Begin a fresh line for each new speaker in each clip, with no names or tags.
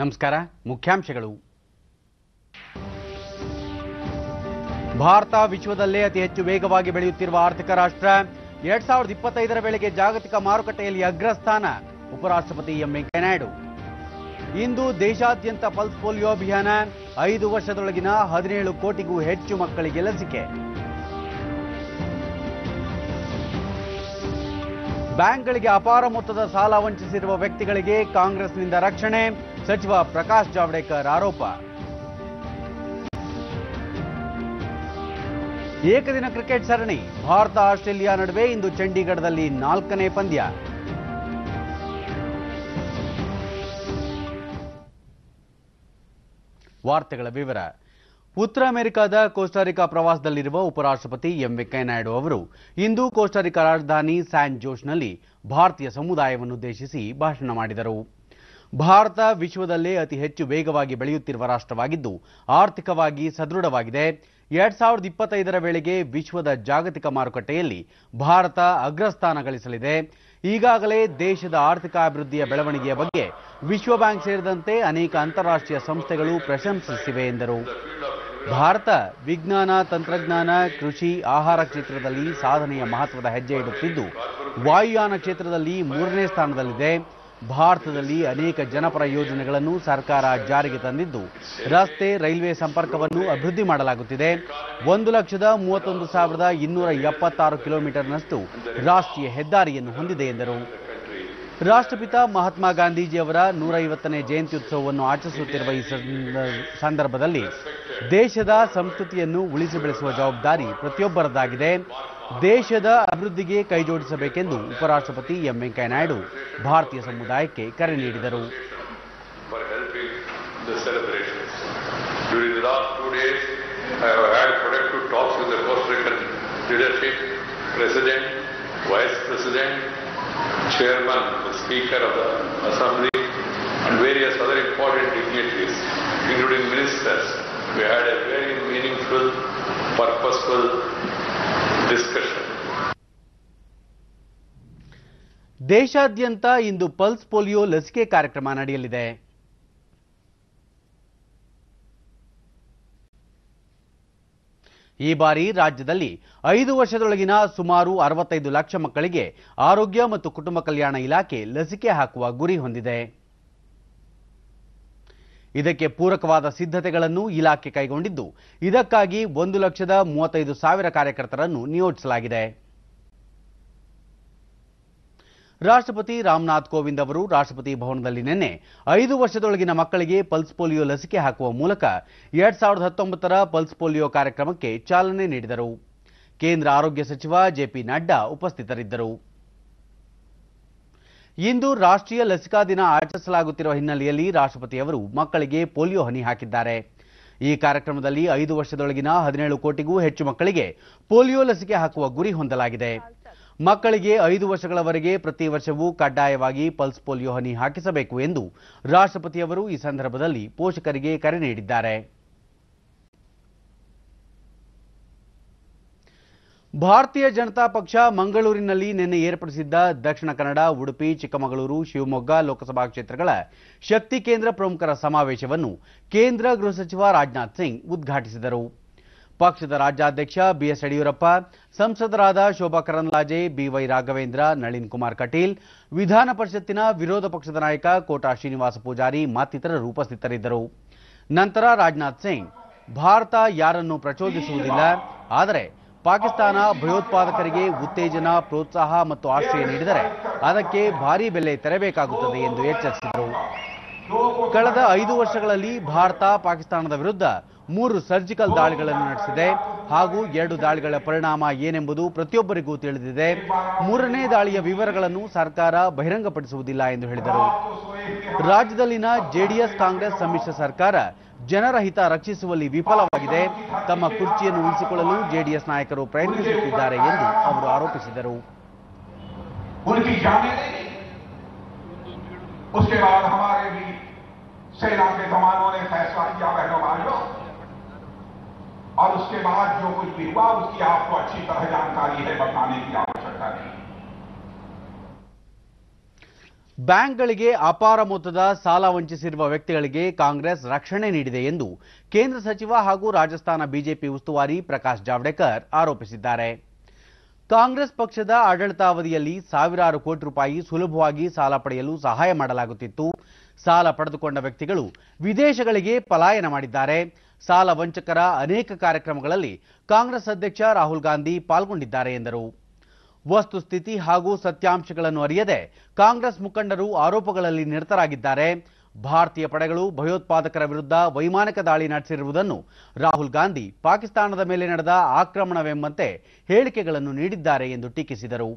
ನಮಸ್ಕಾರ. ಮುಖ್ಯಾಂಶಗಳು. ಭಾರತ ವಿಶ್ವದಲ್ಲೇ ಅತಿ ಹೆಚ್ಚು ವೇಗವಾಗಿ ಬೆಳೆಯುತ್ತಿರುವ ಆರ್ಥಿಕ ರಾಷ್ಟ್ರ. 2025ರ ವೇಳೆಗೆ ಜಾಗತಿಕ ಮಾರುಕಟ್ಟೆಯಲ್ಲಿ ಅಗ್ರಸ್ಥಾನ. ಉಪರಾಷ್ಟ್ರಪತಿ ಎಂ ವೆಂಕಯ್ಯನಾಯ್ಡು. ಇಂದು ದೇಶಾದ್ಯಂತ ಪಲ್ಸ್ ಪೋಲಿಯೋ ಅಭಿಯಾನ. 5 ವರ್ಷದೊಳಗಿನ 17 ಕೋಟಿಗೂ ಹೆಚ್ಚು ಮಕ್ಕಳಿಗೆ ಲಸಿಕೆ. ಬ್ಯಾಂಕ್ಗಳಿಗೆ ಅಪಾರ ಮೊತ್ತದ ಸಾಲ ವಂಚಿಸಿರುವ ವ್ಯಕ್ತಿಗಳಿಗೆ ಕಾಂಗ್ರೆಸ್ನಿಂದ ರಕ್ಷಣೆ. ಸಚಿವ ಪ್ರಕಾಶ್ ಜಾವಡೇಕರ್ ಆರೋಪ. ಏಕದಿನ ಕ್ರಿಕೆಟ್ ಸರಣಿ. ಭಾರತ ಆಸ್ಟ್ರೇಲಿಯಾ ನಡುವೆ ಇಂದು ಚಂಡೀಗಢದಲ್ಲಿ 4ನೇ ಪಂದ್ಯ. ವಾರ್ತೆಗಳ ವಿವರ. ಉತ್ತರ ಅಮೆರಿಕಾದ ಕೋಸ್ಟಾರಿಕಾ ಪ್ರವಾಸದಲ್ಲಿರುವ ಉಪರಾಷ್ಟ್ರಪತಿ ಎಂ ವೆಂಕಯ್ಯನಾಯ್ಡು ಅವರು ಇಂದು ಕೋಸ್ಟಾರಿಕಾ ರಾಜಧಾನಿ ಸ್ಯಾನ್ ಜೋಸ್ನಲ್ಲಿ ಭಾರತೀಯ ಸಮುದಾಯವನ್ನುದ್ದೇಶಿಸಿ ಭಾಷಣ ಮಾಡಿದರು. ಭಾರತ ವಿಶ್ವದಲ್ಲೇ ಅತಿ ಹೆಚ್ಚು ವೇಗವಾಗಿ ಬೆಳೆಯುತ್ತಿರುವ ರಾಷ್ಟ್ರವಾಗಿದ್ದು ಆರ್ಥಿಕವಾಗಿ ಸದೃಢವಾಗಿದೆ. 2025ರ ವೇಳೆಗೆ ವಿಶ್ವದ ಜಾಗತಿಕ ಮಾರುಕಟ್ಟೆಯಲ್ಲಿ ಭಾರತ ಅಗ್ರಸ್ಥಾನ ಗಳಿಸಲಿದೆ. ಈಗಾಗಲೇ ದೇಶದ ಆರ್ಥಿಕ ಅಭಿವೃದ್ಧಿಯ ಬೆಳವಣಿಗೆಯ ಬಗ್ಗೆ ವಿಶ್ವ ಬ್ಯಾಂಕ್ ಸೇರಿದಂತೆ ಅನೇಕ ಅಂತಾರಾಷ್ಟ್ರೀಯ ಸಂಸ್ಥೆಗಳು ಪ್ರಶಂಸಿಸಿವೆ ಎಂದರು. ಭಾರತ ವಿಜ್ಞಾನ, ತಂತ್ರಜ್ಞಾನ, ಕೃಷಿ, ಆಹಾರ ಕ್ಷೇತ್ರದಲ್ಲಿ ಸಾಧನೆಯ ಮಹತ್ವದ ಹೆಜ್ಜೆ ಇಡುತ್ತಿದ್ದು ವಾಯುಯಾನ ಕ್ಷೇತ್ರದಲ್ಲಿ 3ನೇ ಸ್ಥಾನದಲ್ಲಿದೆ. ಭಾರತದಲ್ಲಿ ಅನೇಕ ಜನಪರ ಯೋಜನೆಗಳನ್ನು ಸರ್ಕಾರ ಜಾರಿಗೆ ತಂದಿದ್ದು ರಸ್ತೆ, ರೈಲ್ವೆ ಸಂಪರ್ಕವನ್ನು ಅಭಿವೃದ್ಧಿ ಮಾಡಲಾಗುತ್ತಿದೆ. 1,31,276 ಕಿಲೋಮೀಟರ್ನಷ್ಟು ರಾಷ್ಟ್ರೀಯ ಹೆದ್ದಾರಿಯನ್ನು ಹೊಂದಿದೆ ಎಂದರು. ರಾಷ್ಟ್ರಪಿತ ಮಹಾತ್ಮ ಗಾಂಧೀಜಿಯವರ 150ನೇ ಜಯಂತ್ಯುತ್ಸವವನ್ನು ಆಚರಿಸುತ್ತಿರುವ ಈ ಸಂದರ್ಭದಲ್ಲಿ ದೇಶದ ಸಂಸ್ಕೃತಿಯನ್ನು ಉಳಿಸಿ ಬೆಳೆಸುವ ಜವಾಬ್ದಾರಿ ಪ್ರತಿಯೊಬ್ಬರದ್ದಾಗಿದೆ. ದೇಶದ ಅಭಿವೃದ್ಧಿಗೆ ಕೈಜೋಡಿಸಬೇಕೆಂದು ಉಪರಾಷ್ಟ್ರಪತಿ ಎಂ ವೆಂಕಯ್ಯನಾಯ್ಡು ಭಾರತೀಯ ಸಮುದಾಯಕ್ಕೆ ಕರೆ ನೀಡಿದರು.
Chairman, the Speaker of the Assembly, and various other important dignitaries, including ministers. We had a very meaningful, purposeful discussion.
ದೇಶಾದ್ಯಂತ ಇಂದು ಪಲ್ಸ್ ಪೋಲಿಯೋ ಲಸಿಕೆ ಕಾರ್ಯಕ್ರಮ ನಡೆಯಲಿದೆ. ಈ ಬಾರಿ ರಾಜ್ಯದಲ್ಲಿ 5 ವರ್ಷದೊಳಗಿನ ಸುಮಾರು 65 ಲಕ್ಷ ಮಕ್ಕಳಿಗೆ ಆರೋಗ್ಯ ಮತ್ತು ಕುಟುಂಬ ಕಲ್ಯಾಣ ಇಲಾಖೆ ಲಸಿಕೆ ಹಾಕುವ ಗುರಿ ಹೊಂದಿದೆ. ಇದಕ್ಕೆ ಪೂರಕವಾದ ಸಿದ್ಧತೆಗಳನ್ನು ಇಲಾಖೆ ಕೈಗೊಂಡಿದ್ದು ಇದಕ್ಕಾಗಿ 1,35,000 ಕಾರ್ಯಕರ್ತರನ್ನು ನಿಯೋಜಿಸಲಾಗಿದೆ. ರಾಷ್ಟ್ರಪತಿ ರಾಮನಾಥ್ ಕೋವಿಂದ್ ಅವರು ರಾಷ್ಟ್ರಪತಿ ಭವನದಲ್ಲಿ ನಿನ್ನೆ 5 ವರ್ಷದೊಳಗಿನ ಮಕ್ಕಳಿಗೆ ಪಲ್ಸ್ ಪೋಲಿಯೋ ಲಸಿಕೆ ಹಾಕುವ ಮೂಲಕ 2019ರ ಪಲ್ಸ್ ಪೋಲಿಯೋ ಕಾರ್ಯಕ್ರಮಕ್ಕೆ ಚಾಲನೆ ನೀಡಿದರು. ಕೇಂದ್ರ ಆರೋಗ್ಯ ಸಚಿವ ಜೆಪಿ ನಡ್ಡಾ ಉಪಸ್ಥಿತರಿದ್ದರು. ಇಂದು ರಾಷ್ಟ್ರೀಯ ಲಸಿಕಾ ದಿನ ಆಚರಿಸಲಾಗುತ್ತಿರುವ ಹಿನ್ನೆಲೆಯಲ್ಲಿ ರಾಷ್ಟ್ರಪತಿಯವರು ಮಕ್ಕಳಿಗೆ ಪೋಲಿಯೋ ಹನಿ ಹಾಕಿದ್ದಾರೆ. ಈ ಕಾರ್ಯಕ್ರಮದಲ್ಲಿ 5 ವರ್ಷದೊಳಗಿನ 17 ಕೋಟಿಗೂ ಹೆಚ್ಚು ಮಕ್ಕಳಿಗೆ ಪೋಲಿಯೋ ಲಸಿಕೆ ಹಾಕುವ ಗುರಿ ಹೊಂದಲಾಗಿದೆ. ಮಕ್ಕಳಿಗೆ 5 ವರ್ಷಗಳವರೆಗೆ ಪ್ರತಿ ವರ್ಷವೂ ಕಡ್ಡಾಯವಾಗಿ ಪಲ್ಸ್ ಪೋಲಿಯೋ ಹನಿ ಹಾಕಿಸಬೇಕು ಎಂದು ರಾಷ್ಟ್ರಪತಿಯವರು ಈ ಸಂದರ್ಭದಲ್ಲಿ ಪೋಷಕರಿಗೆ ಕರೆ ನೀಡಿದ್ದಾರೆ. ಭಾರತೀಯ ಜನತಾ ಪಕ್ಷ ಮಂಗಳೂರಿನಲ್ಲಿ ನಿನ್ನೆ ಏರ್ಪಡಿಸಿದ್ದ ದಕ್ಷಿಣ ಕನ್ನಡ, ಉಡುಪಿ, ಚಿಕ್ಕಮಗಳೂರು, ಶಿವಮೊಗ್ಗ ಲೋಕಸಭಾ ಕ್ಷೇತ್ರಗಳ ಶಕ್ತಿ ಕೇಂದ್ರ ಪ್ರಮುಖರ ಸಮಾವೇಶವನ್ನು ಕೇಂದ್ರ ಗೃಹ ಸಚಿವ ರಾಜನಾಥ್ ಸಿಂಗ್ ಉದ್ಘಾಟಿಸಿದರು. ಪಕ್ಷದ ರಾಜ್ಯಾಧ್ಯಕ್ಷ ಬಿಎಸ್ ಯಡಿಯೂರಪ್ಪ, ಸಂಸದರಾದ ಶೋಭಾ ಕರಂದ್ಲಾಜೆ, ಬಿವೈ ರಾಘವೇಂದ್ರ, ನಳಿನ್ ಕುಮಾರ್ ಕಟೀಲ್, ವಿಧಾನ ಪರಿಷತ್ತಿನ ವಿರೋಧ ಪಕ್ಷದ ನಾಯಕ ಕೋಟಾ ಶ್ರೀನಿವಾಸ ಪೂಜಾರಿ ಮತ್ತಿತರರು ಉಪಸ್ಥಿತರಿದ್ದರು. ನಂತರ ರಾಜನಾಥ್ ಸಿಂಗ್, ಭಾರತ ಯಾರನ್ನೂ ಪ್ರಚೋದಿಸುವುದಿಲ್ಲ, ಆದರೆ ಪಾಕಿಸ್ತಾನ ಭಯೋತ್ಪಾದಕರಿಗೆ ಉತ್ತೇಜನ, ಪ್ರೋತ್ಸಾಹ ಮತ್ತು ಆಶ್ರಯ ನೀಡಿದರೆ ಅದಕ್ಕೆ ಭಾರೀ ಬೆಲೆ ತೆರಬೇಕಾಗುತ್ತದೆ ಎಂದು ಎಚ್ಚರಿಸಿದರು. ಕಳೆದ 5 ವರ್ಷಗಳಲ್ಲಿ ಭಾರತ ಪಾಕಿಸ್ತಾನದ ವಿರುದ್ಧ 3 ಸರ್ಜಿಕಲ್ ದಾಳಿಗಳನ್ನು ನಡೆಸಿದೆ ಹಾಗೂ 2 ದಾಳಿಗಳ ಪರಿಣಾಮ ಏನೆಂಬುದು ಪ್ರತಿಯೊಬ್ಬರಿಗೂ ತಿಳಿದಿದೆ. 3ನೇ ದಾಳಿಯ ವಿವರಗಳನ್ನು ಸರ್ಕಾರ ಬಹಿರಂಗಪಡಿಸುವುದಿಲ್ಲ ಎಂದು ಹೇಳಿದರು. ರಾಜ್ಯದಲ್ಲಿನ ಜೆಡಿಎಸ್ ಕಾಂಗ್ರೆಸ್ ಸಮ್ಮಿಶ್ರ ಸರ್ಕಾರ ಜನರ ಹಿತ ರಕ್ಷಿಸುವಲ್ಲಿ ವಿಫಲವಾಗಿದೆ. ತಮ್ಮ ಕುರ್ಚಿಯನ್ನು ಉಳಿಸಿಕೊಳ್ಳಲು ಜೆಡಿಎಸ್ ನಾಯಕರು ಪ್ರಯತ್ನಿಸುತ್ತಿದ್ದಾರೆ ಎಂದು ಅವರು ಆರೋಪಿಸಿದರು.
सेना के जवानों ने फैसला किया बहनों भाइयों, और उसके बाद जो कुछ भी हुआ उसकी आपको अच्छी तरह जानकारी है, बताने की आवश्यकता नहीं।
ಬ್ಯಾಂಕ್ಗಳಿಗೆ ಅಪಾರ ಮೊತ್ತದ ಸಾಲ ವಂಚಿಸಿರುವ ವ್ಯಕ್ತಿಗಳಿಗೆ ಕಾಂಗ್ರೆಸ್ ರಕ್ಷಣೆ ನೀಡಿದೆ ಎಂದು ಕೇಂದ್ರ ಸಚಿವ ಹಾಗೂ ರಾಜಸ್ಥಾನ ಬಿಜೆಪಿ ಉಸ್ತುವಾರಿ ಪ್ರಕಾಶ್ ಜಾವಡೇಕರ್ ಆರೋಪಿಸಿದ್ದಾರೆ. ಕಾಂಗ್ರೆಸ್ ಪಕ್ಷದ ಆಡಳಿತಾವಧಿಯಲ್ಲಿ ಸಾವಿರಾರು ಕೋಟಿ ರೂಪಾಯಿ ಸುಲಭವಾಗಿ ಸಾಲ ಪಡೆಯಲು ಸಹಾಯ ಮಾಡಲಾಗುತ್ತಿತ್ತು. ಸಾಲ ಪಡೆದುಕೊಂಡ ವ್ಯಕ್ತಿಗಳು ವಿದೇಶಗಳಿಗೆ ಪಲಾಯನ ಮಾಡಿದ್ದಾರೆ. ಸಾಲ ವಂಚಕರ ಅನೇಕ ಕಾರ್ಯಕ್ರಮಗಳಲ್ಲಿ ಕಾಂಗ್ರೆಸ್ ಅಧ್ಯಕ್ಷ ರಾಹುಲ್ ಗಾಂಧಿ ಪಾಲ್ಗೊಂಡಿದ್ದಾರೆ ಎಂದರು. ವಸ್ತುಸ್ಥಿತಿ ಹಾಗೂ ಸತ್ಯಾಂಶಗಳನ್ನು ಅರಿಯದೆ ಕಾಂಗ್ರೆಸ್ ಮುಖಂಡರು ಆರೋಪಗಳಲ್ಲಿ ನಿರತರಾಗಿದ್ದಾರೆ. ಭಾರತೀಯ ಪಡೆಗಳು ಭಯೋತ್ಪಾದಕರ ವಿರುದ್ಧ ವೈಮಾನಿಕ ದಾಳಿ ನಡೆಸಿರುವುದನ್ನು ರಾಹುಲ್ ಗಾಂಧಿ ಪಾಕಿಸ್ತಾನದ ಮೇಲೆ ನಡೆದ ಆಕ್ರಮಣವೆಂಬಂತೆ ಹೇಳಿಕೆಗಳನ್ನು ನೀಡಿದ್ದಾರೆ ಎಂದು ಟೀಕಿಸಿದರು.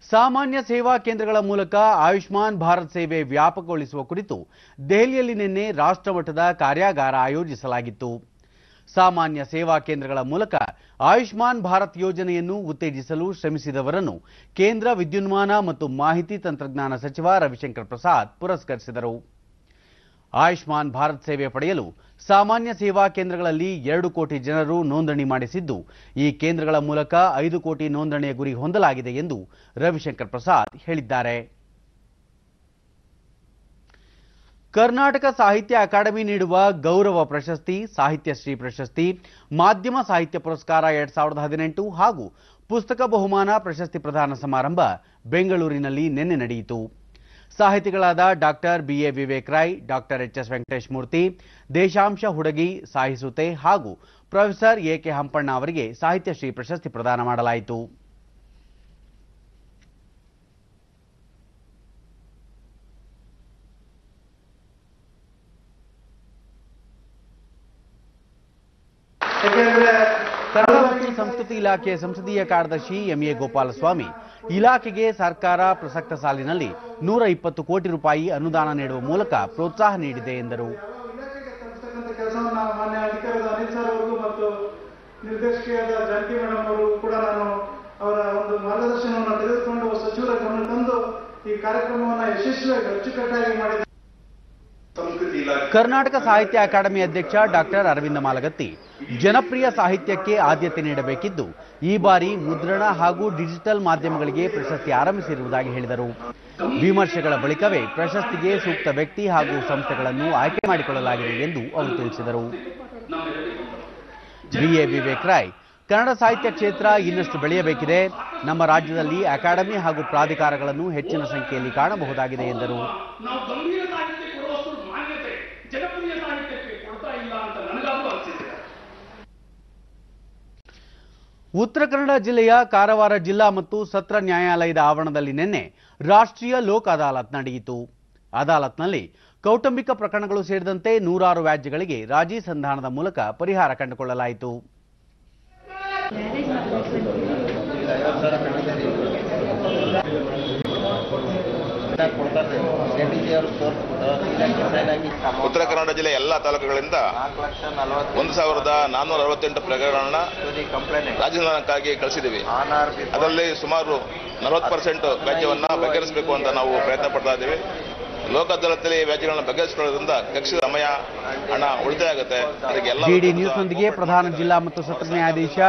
ಸಾಮಾನ್ಯ ಸೇವಾ ಕೇಂದ್ರಗಳ ಮೂಲಕ ಆಯುಷ್ಮಾನ್ ಭಾರತ್ ಸೇವೆ ವ್ಯಾಪಕಗೊಳಿಸುವ ಕುರಿತು ದೆಹಲಿಯಲ್ಲಿ ನಿನ್ನೆ ರಾಷ್ಟ್ರಮಟ್ಟದ ಕಾರ್ಯಾಗಾರ ಆಯೋಜಿಸಲಾಗಿತ್ತು. ಸಾಮಾನ್ಯ ಸೇವಾ ಕೇಂದ್ರಗಳ ಮೂಲಕ ಆಯುಷ್ಮಾನ್ ಭಾರತ್ ಯೋಜನೆಯನ್ನು ಉತ್ತೇಜಿಸಲು ಶ್ರಮಿಸಿದವರನ್ನು ಕೇಂದ್ರ ವಿದ್ಯುನ್ಮಾನ ಮತ್ತು ಮಾಹಿತಿ ತಂತ್ರಜ್ಞಾನ ಸಚಿವ ರವಿಶಂಕರ್ ಪ್ರಸಾದ್ ಪುರಸ್ಕರಿಸಿದರು. ಆಯುಷ್ಮಾನ್ ಭಾರತ್ ಸೇವೆ ಪಡೆಯಲು ಸಾಮಾನ್ಯ ಸೇವಾ ಕೇಂದ್ರಗಳಲ್ಲಿ 2 ಕೋಟಿ ಜನರು ನೋಂದಣಿ ಮಾಡಿಸಿದ್ದು, ಈ ಕೇಂದ್ರಗಳ ಮೂಲಕ 5 ಕೋಟಿ ನೋಂದಣಿಯ ಗುರಿ ಹೊಂದಲಾಗಿದೆ ಎಂದು ರವಿಶಂಕರ್ ಪ್ರಸಾದ್ ಹೇಳಿದ್ದಾರೆ. ಕರ್ನಾಟಕ ಸಾಹಿತ್ಯ ಅಕಾಡೆಮಿ ನೀಡುವ ಗೌರವ ಪ್ರಶಸ್ತಿ, ಸಾಹಿತ್ಯ ಶ್ರೀ ಪ್ರಶಸ್ತಿ, ಮಾಧ್ಯಮ ಸಾಹಿತ್ಯ ಪುರಸ್ಕಾರ 2018 ಹಾಗೂ ಪುಸ್ತಕ ಬಹುಮಾನ ಪ್ರಶಸ್ತಿ ಪ್ರದಾನ ಸಮಾರಂಭ ಬೆಂಗಳೂರಿನಲ್ಲಿ ನಿನ್ನೆ ನಡೆಯಿತು. ಸಾಹಿತಿಗಳಾದ doctor BA Vivek Rai, doctor HS Venkatesh Murthy, ದೇಶಾಂಶ ಹುಡಗಿ, ಸಾಹಿಸುತೆ ಹಾಗೂ ಪ್ರೊಫೆಸರ್ ಎಕೆ ಹಂಪಣ್ಣ ಅವರಿಗೆ ಸಾಹಿತ್ಯ ಶ್ರೀ ಪ್ರಶಸ್ತಿ ಪ್ರದಾನ ಮಾಡಲಾಯಿತು. ಕನ್ನಡ ಮತ್ತು ಸಂಸ್ಕೃತಿ ಇಲಾಖೆ ಸಂಸದೀಯ ಕಾರ್ಯದರ್ಶಿ ಎಂಎ ಗೋಪಾಲಸ್ವಾಮಿ ಇಲಾಖೆಗೆ ಸರ್ಕಾರ ಪ್ರಸಕ್ತ ಸಾಲಿನಲ್ಲಿ 120 ಕೋಟಿ ರೂಪಾಯಿ ಅನುದಾನ ನೀಡುವ ಮೂಲಕ ಪ್ರೋತ್ಸಾಹ ನೀಡಿದೆ ಎಂದರು.
ಮಾನ್ಯ ಅಧಿಕಾರದ ಅನಿಲ್ ಸರ್ ಅವರು ಮತ್ತು ನಿರ್ದೇಶಕಿಯಾದ ಜಾನಕಿ ಮೇಡಮ್ ಅವರು ಕೂಡ ನಾನು ಅವರ ಒಂದು ಮಾರ್ಗದರ್ಶನವನ್ನು ತೆಗೆದುಕೊಂಡು ಸಚಿವರ ಗಮನ ತಂದು ಈ ಕಾರ್ಯಕ್ರಮವನ್ನು ಯಶಸ್ವಿಯಾಗಿ ಅಚ್ಚುಕಟ್ಟಾಗಿ ಮಾಡಿದ
ಕರ್ನಾಟಕ ಸಾಹಿತ್ಯ ಅಕಾಡೆಮಿ ಅಧ್ಯಕ್ಷ ಡಾಕ್ಟರ್ ಅರವಿಂದ ಮಾಲಗತ್ತಿ ಜನಪ್ರಿಯ ಸಾಹಿತ್ಯಕ್ಕೆ ಆದ್ಯತೆ ನೀಡಬೇಕಿದ್ದು, ಈ ಬಾರಿ ಮುದ್ರಣ ಹಾಗೂ ಡಿಜಿಟಲ್ ಮಾಧ್ಯಮಗಳಿಗೆ ಪ್ರಶಸ್ತಿ ಆರಂಭಿಸಿರುವುದಾಗಿ ಹೇಳಿದರು. ವಿಮರ್ಶೆಗಳ ಬಳಿಕವೇ ಪ್ರಶಸ್ತಿಗೆ ಸೂಕ್ತ ವ್ಯಕ್ತಿ ಹಾಗೂ ಸಂಸ್ಥೆಗಳನ್ನು ಆಯ್ಕೆ ಮಾಡಿಕೊಳ್ಳಲಾಗಿದೆ ಎಂದು ಅವರು ತಿಳಿಸಿದರು. ಬಿಎ ವಿವೇಕ್ ರಾಯ್, ಕನ್ನಡ ಸಾಹಿತ್ಯ ಕ್ಷೇತ್ರ ಇನ್ನಷ್ಟು ಬೆಳೆಯಬೇಕಿದೆ. ನಮ್ಮ ರಾಜ್ಯದಲ್ಲಿ ಅಕಾಡೆಮಿ ಹಾಗೂ ಪ್ರಾಧಿಕಾರಗಳನ್ನು ಹೆಚ್ಚಿನ ಸಂಖ್ಯೆಯಲ್ಲಿ ಕಾಣಬಹುದಾಗಿದೆ ಎಂದರು. ಉತ್ತರ ಕನ್ನಡ ಜಿಲ್ಲೆಯ ಕಾರವಾರ ಜಿಲ್ಲಾ ಮತ್ತು ಸತ್ರ ನ್ಯಾಯಾಲಯದ ಆವರಣದಲ್ಲಿ ನಿನ್ನೆ ರಾಷ್ಟ್ರೀಯ ಲೋಕ್ ಅದಾಲತ್ ನಡೆಯಿತು. ಅದಾಲತ್ನಲ್ಲಿ ಕೌಟುಂಬಿಕ ಪ್ರಕರಣಗಳು ಸೇರಿದಂತೆ 100 ವ್ಯಾಜ್ಯಗಳಿಗೆ ರಾಜಿ ಸಂಧಾನದ ಮೂಲಕ ಪರಿಹಾರ ಕಂಡುಕೊಳ್ಳಲಾಯಿತು.
ಉತ್ತರ ಕನ್ನಡ ಜಿಲ್ಲೆಯ ಎಲ್ಲ ತಾಲೂಕುಗಳಿಂದ 1468 ಪ್ರಕರಣಗಳನ್ನ ರಾಜೀನಾಮೆಗಾಗಿ ಕಳಿಸಿದ್ದೀವಿ. ಅದರಲ್ಲಿ ಸುಮಾರು 40% ವ್ಯಾಜ್ಯವನ್ನ ಬಗೆಹರಿಸಬೇಕು ಅಂತ ನಾವು ಪ್ರಯತ್ನ ಪಡ್ತಾ ಇದ್ದೀವಿ. ಲೋಕ ಅದಾಲತ್ನಲ್ಲಿ ವ್ಯಾಜ್ಯಗಳನ್ನು ಬಗೆಹರಿಸಿಕೊಳ್ಳೋದ್ರಿಂದ ಕಕ್ಷಿತ ಸಮಯ, ಹಣ ಉಳಿತಾಯ ಆಗುತ್ತೆ. ಅದಕ್ಕೆ ಎಲ್ಲ
ಡಿಡಿ ನ್ಯೂಸ್ನೊಂದಿಗೆ ಪ್ರಧಾನ ಜಿಲ್ಲಾ ಮತ್ತು ಸತ್ರ ನ್ಯಾಯಾಧೀಶ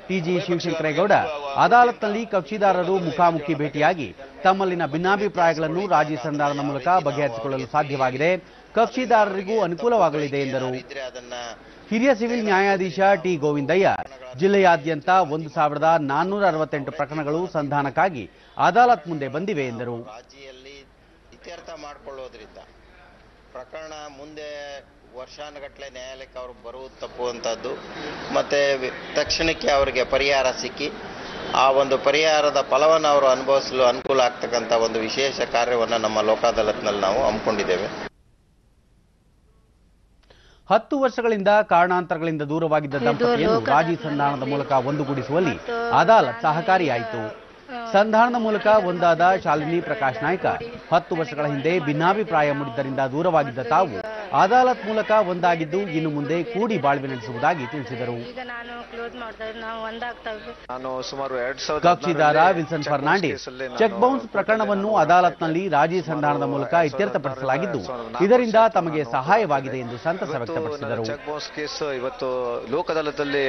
ಟಿಜಿ ಶಿವಶಂಕರೇಗೌಡ ಅದಾಲತ್ನಲ್ಲಿ ಕಕ್ಷಿದಾರರು ಮುಖಾಮುಖಿ ಭೇಟಿಯಾಗಿ ತಮ್ಮಲ್ಲಿನ ಭಿನ್ನಾಭಿಪ್ರಾಯಗಳನ್ನು ರಾಜಿ ಸಂಧಾನದ ಮೂಲಕ ಬಗೆಹರಿಸಿಕೊಳ್ಳಲು ಸಾಧ್ಯವಾಗಿದೆ, ಕಕ್ಷಿದಾರರಿಗೂ ಅನುಕೂಲವಾಗಲಿದೆ ಎಂದರು. ಹಿರಿಯ ಸಿವಿಲ್ ನ್ಯಾಯಾಧೀಶ ಟಿ ಗೋವಿಂದಯ್ಯ, ಜಿಲ್ಲೆಯಾದ್ಯಂತ 1468 ಪ್ರಕರಣಗಳು ಸಂಧಾನಕ್ಕಾಗಿ ಅದಾಲತ್ ಮುಂದೆ ಬಂದಿವೆ ಎಂದರು.
ಇತ್ಯರ್ಥ ಮಾಡಿಕೊಳ್ಳೋದ್ರಿಂದ ಪ್ರಕರಣ ಮುಂದೆ ವರ್ಷಾನುಗಟ್ಟಲೆ ನ್ಯಾಯಾಲಯಕ್ಕೆ ಅವರು ಬರುವುದು ತಪ್ಪುವಂಥದ್ದು, ಮತ್ತು ತಕ್ಷಣಕ್ಕೆ ಅವರಿಗೆ ಪರಿಹಾರ ಸಿಕ್ಕಿ ಆ ಒಂದು ಪರಿಹಾರದ ಫಲವನ್ನು ಅವರು ಅನುಭವಿಸಲು ಅನುಕೂಲ ಆಗ್ತಕ್ಕಂಥ ಒಂದು ವಿಶೇಷ ಕಾರ್ಯವನ್ನು ನಮ್ಮ ಲೋಕಾದಾಲತ್ನಲ್ಲಿ ನಾವು ಹಮ್ಮಿಕೊಂಡಿದ್ದೇವೆ.
10 ವರ್ಷಗಳಿಂದ ಕಾರಣಾಂತರಗಳಿಂದ ದೂರವಾಗಿದ್ದ ದಂಪತಿಯನ್ನು ರಾಜಿ ಸಂಧಾನದ ಮೂಲಕ ಒಂದುಗೂಡಿಸುವಲ್ಲಿ ಅದಾಲತ್ ಸಹಕಾರಿಯಾಯಿತು. ಸಂಧಾನದ ಮೂಲಕ ಒಂದಾದ ಶಾಲಿನಿ ಪ್ರಕಾಶ್ ನಾಯ್ಕ 10 ವರ್ಷಗಳ ಹಿಂದೆ ಭಿನ್ನಾಭಿಪ್ರಾಯ ಮೂಡಿದ್ದರಿಂದ ದೂರವಾಗಿದ್ದ ತಾವು ಅದಾಲತ್ ಮೂಲಕ ಒಂದಾಗಿದ್ದು ಇನ್ನು ಮುಂದೆ ಕೂಡಿ ಬಾಳ್ವೆ ನಡೆಸುವುದಾಗಿ ತಿಳಿಸಿದರು. ಕಕ್ಷಿದಾರ ವಿಲ್ಸನ್ ಫರ್ನಾಂಡಿಸ್ ಚೆಕ್ ಬೌನ್ಸ್ ಪ್ರಕರಣವನ್ನು ಅದಾಲತ್ನಲ್ಲಿ ರಾಜಿ ಸಂಧಾನದ ಮೂಲಕ ಇತ್ಯರ್ಥಪಡಿಸಲಾಗಿದ್ದು ಇದರಿಂದ ತಮಗೆ ಸಹಾಯವಾಗಿದೆ ಎಂದು ಸಂತಸ ವ್ಯಕ್ತಪಡಿಸಿದರು.
ಚೆಕ್ ಬೌನ್ಸ್ ಕೇಸ್ ಇವತ್ತು ಲೋಕ ಅದಾಲತ್ನಲ್ಲಿ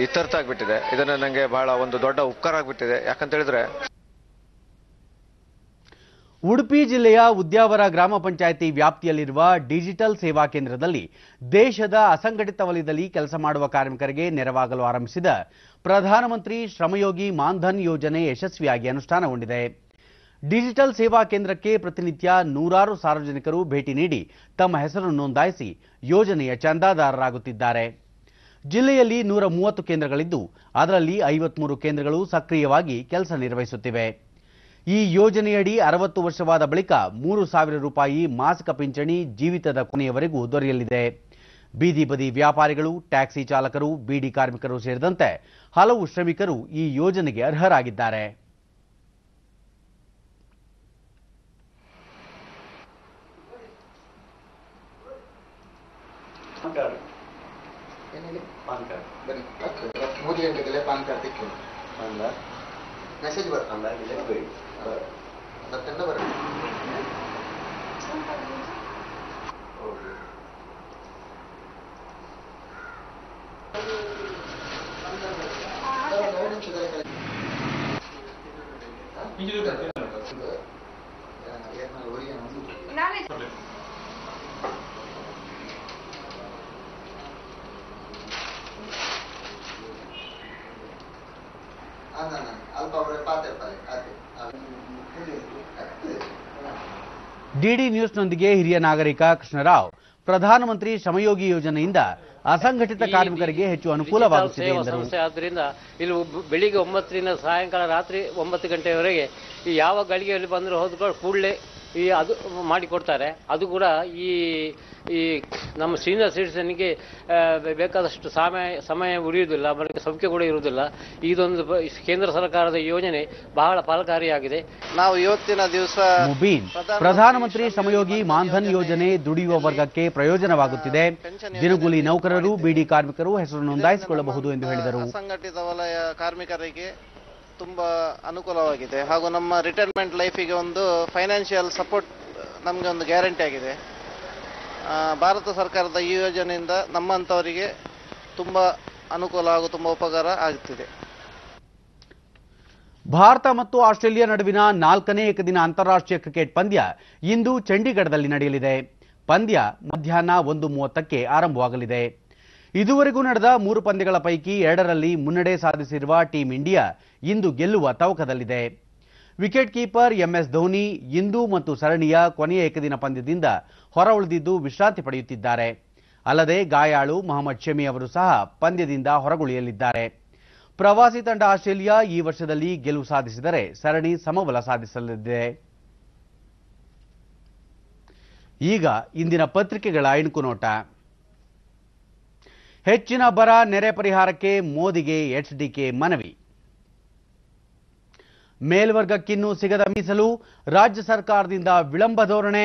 ಇತ್ಯರ್ಥ ಆಗಿಬಿಟ್ಟಿದೆ. ಇದನ್ನು ನನಗೆ ಬಹಳ ಒಂದು ದೊಡ್ಡ ಉಪಕಾರ ಆಗಿಬಿಟ್ಟಿದೆ. ಯಾಕಂತ ಹೇಳಿದ್ರೆ
ಉಡುಪಿ ಜಿಲ್ಲೆಯ ಉದ್ಯಾವರ ಗ್ರಾಮ ಪಂಚಾಯಿತಿ ವ್ಯಾಪ್ತಿಯಲ್ಲಿರುವ ಡಿಜಿಟಲ್ ಸೇವಾ ಕೇಂದ್ರದಲ್ಲಿ ದೇಶದ ಅಸಂಘಟಿತ ವಲಯದಲ್ಲಿ ಕೆಲಸ ಮಾಡುವ ಕಾರ್ಮಿಕರಿಗೆ ನೆರವಾಗಲು ಆರಂಭಿಸಿದ ಪ್ರಧಾನಮಂತ್ರಿ ಶ್ರಮಯೋಗಿ ಮಾನ್ಧನ್ ಯೋಜನೆ ಯಶಸ್ವಿಯಾಗಿ ಅನುಷ್ಠಾನಗೊಂಡಿದೆ. ಡಿಜಿಟಲ್ ಸೇವಾ ಕೇಂದ್ರಕ್ಕೆ ಪ್ರತಿನಿತ್ಯ ನೂರಾರು ಸಾರ್ವಜನಿಕರು ಭೇಟಿ ನೀಡಿ ತಮ್ಮ ಹೆಸರು ನೋಂದಾಯಿಸಿ ಯೋಜನೆಯ ಚಂದಾದಾರರಾಗುತ್ತಿದ್ದಾರೆ. ಜಿಲ್ಲೆಯಲ್ಲಿ 130 ಕೇಂದ್ರಗಳಿದ್ದು ಅದರಲ್ಲಿ 53 ಕೇಂದ್ರಗಳು ಸಕ್ರಿಯವಾಗಿ ಕೆಲಸ ನಿರ್ವಹಿಸುತ್ತಿವೆ. ಈ ಯೋಜನೆಯಡಿ 60 ವರ್ಷವಾದ ಬಳಿಕ 3,000 ರೂಪಾಯಿ ಮಾಸಿಕ ಪಿಂಚಣಿ ಜೀವಿತದ ಕೊನೆಯವರೆಗೂ ದೊರೆಯಲಿದೆ. ಬೀದಿ ಬದಿ ವ್ಯಾಪಾರಿಗಳು, ಟ್ಯಾಕ್ಸಿ ಚಾಲಕರು, ಬೀಡಿ ಕಾರ್ಮಿಕರು ಸೇರಿದಂತೆ ಹಲವು ಶ್ರಮಿಕರು ಈ ಯೋಜನೆಗೆ ಅರ್ಹರಾಗಿದ್ದಾರೆ.
ಮೆಸೇಜ್ ಬರ್ತಂದ ಸತ್ತಂದ ಬರ
ಡಿಡಿ ನ್ಯೂಸ್ನೊಂದಿಗೆ ಹಿರಿಯ ನಾಗರಿಕ ಕೃಷ್ಣರಾವ್, ಪ್ರಧಾನಮಂತ್ರಿ ಶ್ರಮಯೋಗಿ ಯೋಜನೆಯಿಂದ ಅಸಂಘಟಿತ ಕಾರ್ಮಿಕರಿಗೆ ಹೆಚ್ಚು ಅನುಕೂಲವಾಗುತ್ತಿದೆ ಎಂದರು.
ಆದ್ದರಿಂದ ಇಲ್ಲಿ ಬೆಳಿಗ್ಗೆ 9 ರಿಂದ ಸಾಯಂಕಾಲ ರಾತ್ರಿ 9 ಗಂಟೆಯವರೆಗೆ ಯಾವ ಗಳಿಗೆಯಲ್ಲಿ ಬಂದರೂ ಹೋದ್ಕೊಂಡು ಕೂಡಲೇ ಅದು ಮಾಡಿಕೊಡ್ತಾರೆ. ಅದು ಕೂಡ ಈ ನಮ್ಮ ಸೀನಿಯರ್ ಸಿಟಿಸನ್ಗೆ ಬೇಕಾದಷ್ಟು ಸಮಯ ಉಳಿಯುವುದಿಲ್ಲ, ಅವರಿಗೆ ಸೌಖ್ಯ ಕೂಡ ಇರುವುದಿಲ್ಲ. ಇದೊಂದು ಕೇಂದ್ರ ಸರ್ಕಾರದ ಯೋಜನೆ ಬಹಳ ಫಲಕಾರಿಯಾಗಿದೆ.
ನಾವು ಇವತ್ತಿನ ದಿವಸ
ಮುಬೀನ್, ಪ್ರಧಾನಮಂತ್ರಿ ಶ್ರಮಯೋಗಿ ಮಾನ್ಧನ್ ಯೋಜನೆ ದುಡಿಯುವ ವರ್ಗಕ್ಕೆ ಪ್ರಯೋಜನವಾಗುತ್ತಿದೆ. ದಿನಗೂಲಿ ನೌಕರರು, ಬೀಡಿ ಕಾರ್ಮಿಕರು ಹೆಸರು ನೋಂದಾಯಿಸಿಕೊಳ್ಳಬಹುದು ಎಂದು ಹೇಳಿದರು.
ಅಸಂಘಟಿತ ವಲಯ ಕಾರ್ಮಿಕರಿಗೆ ತುಂಬಾ ಅನುಕೂಲವಾಗಿದೆ ಹಾಗೂ ನಮ್ಮ ರಿಟೈರ್ಮೆಂಟ್ ಲೈಫಿಗೆ ಒಂದು ಫೈನಾನ್ಷಿಯಲ್ ಸಪೋರ್ಟ್ ನಮಗೆ ಒಂದು ಗ್ಯಾರಂಟಿ ಆಗಿದೆ. ಭಾರತ ಸರ್ಕಾರದ ಈ ಯೋಜನೆಯಿಂದ ನಮ್ಮಂಥವರಿಗೆ ತುಂಬ ಅನುಕೂಲ ಹಾಗೂ ತುಂಬ ಉಪಕಾರ ಆಗುತ್ತಿದೆ.
ಭಾರತ ಮತ್ತು ಆಸ್ಟ್ರೇಲಿಯಾ ನಡುವಿನ 4ನೇ ಏಕದಿನ ಅಂತಾರಾಷ್ಟ್ರೀಯ ಕ್ರಿಕೆಟ್ ಪಂದ್ಯ ಇಂದು ಚಂಡೀಗಢದಲ್ಲಿ ನಡೆಯಲಿದೆ. ಪಂದ್ಯ ಮಧ್ಯಾಹ್ನ 1:30ಕ್ಕೆ ಆರಂಭವಾಗಲಿದೆ. ಇದುವರೆಗೂ ನಡೆದ 3 ಪಂದ್ಯಗಳ ಪೈಕಿ 2ರಲ್ಲಿ ಮುನ್ನಡೆ ಸಾಧಿಸಿರುವ ಟೀಂ ಇಂಡಿಯಾ ಇಂದು ಗೆಲ್ಲುವ ತವಕದಲ್ಲಿದೆ. ವಿಕೆಟ್ ಕೀಪರ್ ಎಂಎಸ್ ಧೋನಿ ಇಂದು ಮತ್ತು ಸರಣಿಯ ಕೊನೆಯ ಏಕದಿನ ಪಂದ್ಯದಿಂದ ಹೊರ ಉಳಿದಿದ್ದು ವಿಶ್ರಾಂತಿ ಪಡೆಯುತ್ತಿದ್ದಾರೆ. ಅಲ್ಲದೆ ಗಾಯಾಳು ಮೊಹಮ್ಮದ್ ಶಮಿ ಅವರು ಸಹ ಪಂದ್ಯದಿಂದ ಹೊರಗುಳಿಯಲಿದ್ದಾರೆ. ಪ್ರವಾಸಿ ತಂಡ ಆಸ್ಟ್ರೇಲಿಯಾ ಈ ವರ್ಷದಲ್ಲಿ ಗೆಲುವು ಸಾಧಿಸಿದರೆ ಸರಣಿ ಸಮಬಲ ಸಾಧಿಸಲಿದೆ. ಈಗ ಇಂದಿನ ಪತ್ರಿಕೆಗಳ ಇಣುಕು ನೋಟ. ಹೆಚ್ಚಿನ ಬರ ನೆರೆ ಪರಿಹಾರಕ್ಕೆ ಮೋದಿಗೆ ಎಚ್ಡಿಕೆ ಮನವಿ. ಮೇಲ್ವರ್ಗಕ್ಕಿನ್ನೂ ಸಿಗದ ಮೀಸಲು, ರಾಜ್ಯ ಸರ್ಕಾರದಿಂದ ವಿಳಂಬ ಧೋರಣೆ,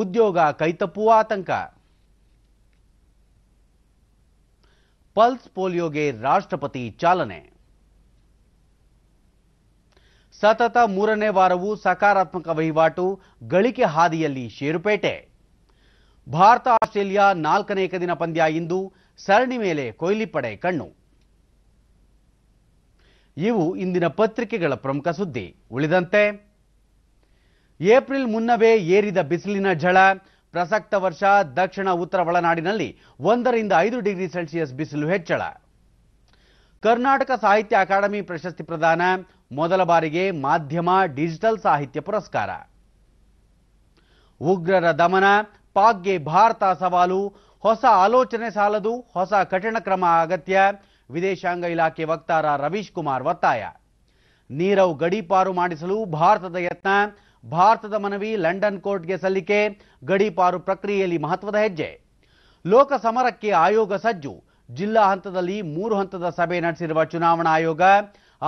ಉದ್ಯೋಗ ಕೈತಪ್ಪುವ ಆತಂಕ. ಪಲ್ಸ್ ಪೋಲಿಯೋಗೆ ರಾಷ್ಟ್ರಪತಿ ಚಾಲನೆ. ಸತತ 3ನೇ ವಾರವೂ ಸಕಾರಾತ್ಮಕ ವಹಿವಾಟು, ಗಳಿಕೆ ಹಾದಿಯಲ್ಲಿ ಷೇರುಪೇಟೆ. ಭಾರತ ಆಸ್ಟ್ರೇಲಿಯಾ 4ನೇ ಏಕದಿನ ಪಂದ್ಯ ಇಂದು, ಸರಣಿ ಮೇಲೆ ಕೊಹ್ಲಿ ಪಡೆ ಕಣ್ಣು. ಇವು ಇಂದಿನ ಪತ್ರಿಕೆಗಳ ಪ್ರಮುಖ ಸುದ್ದಿ. ಉಳಿದಂತೆ ಏಪ್ರಿಲ್ ಮುನ್ನವೇ ಏರಿದ ಬಿಸಿಲಿನ ಝಳ, ಪ್ರಸಕ್ತ ವರ್ಷ ದಕ್ಷಿಣ ಉತ್ತರ ಒಳನಾಡಿನಲ್ಲಿ 1 ರಿಂದ 5 ಡಿಗ್ರಿ ಸೆಲ್ಸಿಯಸ್ ಬಿಸಿಲು ಹೆಚ್ಚಳ. ಕರ್ನಾಟಕ ಸಾಹಿತ್ಯ ಅಕಾಡೆಮಿ ಪ್ರಶಸ್ತಿ ಪ್ರದಾನ, ಮೊದಲ ಬಾರಿಗೆ ಮಾಧ್ಯಮ ಡಿಜಿಟಲ್ ಸಾಹಿತ್ಯ ಪುರಸ್ಕಾರ. ಉಗ್ರರ ದಮನ, ಪಾಕ್ಗೆ ಭಾರತ ಸವಾಲು, ಹೊಸ ಆಲೋಚನೆ ಸಾಲದು, ಹೊಸ ಕಠಿಣ ಕ್ರಮ ಅಗತ್ಯ. ವಿದೇಶಾಂಗ ಇಲಾಖೆ ವಕ್ತಾರ ರವೀಶ್ ಕುಮಾರ್ ಒತ್ತಾಯ. ನೀರವ್ ಗಡೀಪಾರು ಮಾಡಿಸಲು ಭಾರತದ ಯತ್ನ, ಭಾರತದ ಮನವಿ ಲಂಡನ್ ಕೋರ್ಟ್ಗೆ ಸಲ್ಲಿಕೆ. ಗಡೀಪಾರು ಪ್ರಕ್ರಿಯೆಯಲ್ಲಿ ಮಹತ್ವದ ಹೆಜ್ಜೆ. ಲೋಕ ಸಮರಕ್ಕೆ ಆಯೋಗ ಸಜ್ಜು, ಜಿಲ್ಲಾ ಹಂತದಲ್ಲಿ 3 ಹಂತದ ಸಭೆ ನಡೆಸಿರುವ ಚುನಾವಣಾ ಆಯೋಗ.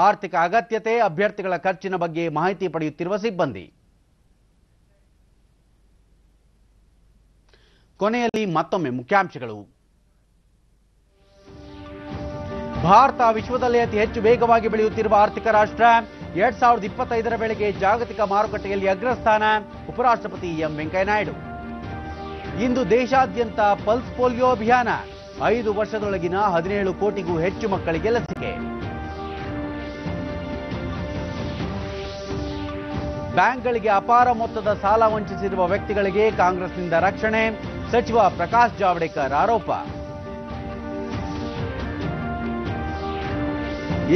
ಆರ್ಥಿಕ ಅಗತ್ಯತೆ, ಅಭ್ಯರ್ಥಿಗಳ ಖರ್ಚಿನ ಬಗ್ಗೆ ಮಾಹಿತಿ ಪಡೆಯುತ್ತಿರುವ ಸಿಬ್ಬಂದಿ. ಕೊನೆಯಲ್ಲಿ ಮತ್ತೊಮ್ಮೆ ಮುಖ್ಯಾಂಶಗಳು. ಭಾರತ ವಿಶ್ವದಲ್ಲೇ ಅತಿ ಹೆಚ್ಚು ವೇಗವಾಗಿ ಬೆಳೆಯುತ್ತಿರುವ ಆರ್ಥಿಕ ರಾಷ್ಟ್ರ. 2025ರ ವೇಳೆಗೆ ಜಾಗತಿಕ ಮಾರುಕಟ್ಟೆಯಲ್ಲಿ ಅಗ್ರಸ್ಥಾನ. ಉಪರಾಷ್ಟ್ರಪತಿ ಎಂ ವೆಂಕಯ್ಯನಾಯ್ಡು. ಇಂದು ದೇಶಾದ್ಯಂತ ಪಲ್ಸ್ ಪೋಲಿಯೋ ಅಭಿಯಾನ. 5 ವರ್ಷದೊಳಗಿನ 17 ಕೋಟಿಗೂ ಹೆಚ್ಚು ಮಕ್ಕಳಿಗೆ ಲಸಿಕೆ. ಬ್ಯಾಂಕ್ಗಳಿಗೆ ಅಪಾರ ಮೊತ್ತದ ಸಾಲ ವಂಚಿಸಿರುವ ವ್ಯಕ್ತಿಗಳಿಗೆ ಕಾಂಗ್ರೆಸ್ನಿಂದ ರಕ್ಷಣೆ, ಸಚಿವ ಪ್ರಕಾಶ್ ಜಾವಡೇಕರ್ ಆರೋಪ.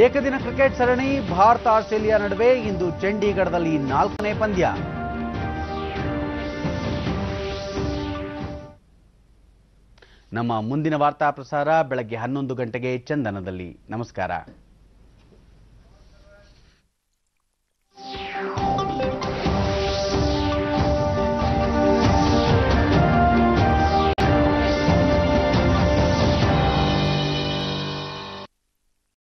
ಏಕದಿನ ಕ್ರಿಕೆಟ್ ಸರಣಿ ಭಾರತ ಆಸ್ಟ್ರೇಲಿಯಾ ನಡುವೆ ಇಂದು ಚಂಡೀಗಢದಲ್ಲಿ 4ನೇ ಪಂದ್ಯ. ನಮ್ಮ ಮುಂದಿನ ವಾರ್ತಾ ಪ್ರಸಾರ ಬೆಳಗ್ಗೆ 11 ಗಂಟೆಗೆ ಚಂದನದಲ್ಲಿ. ನಮಸ್ಕಾರ.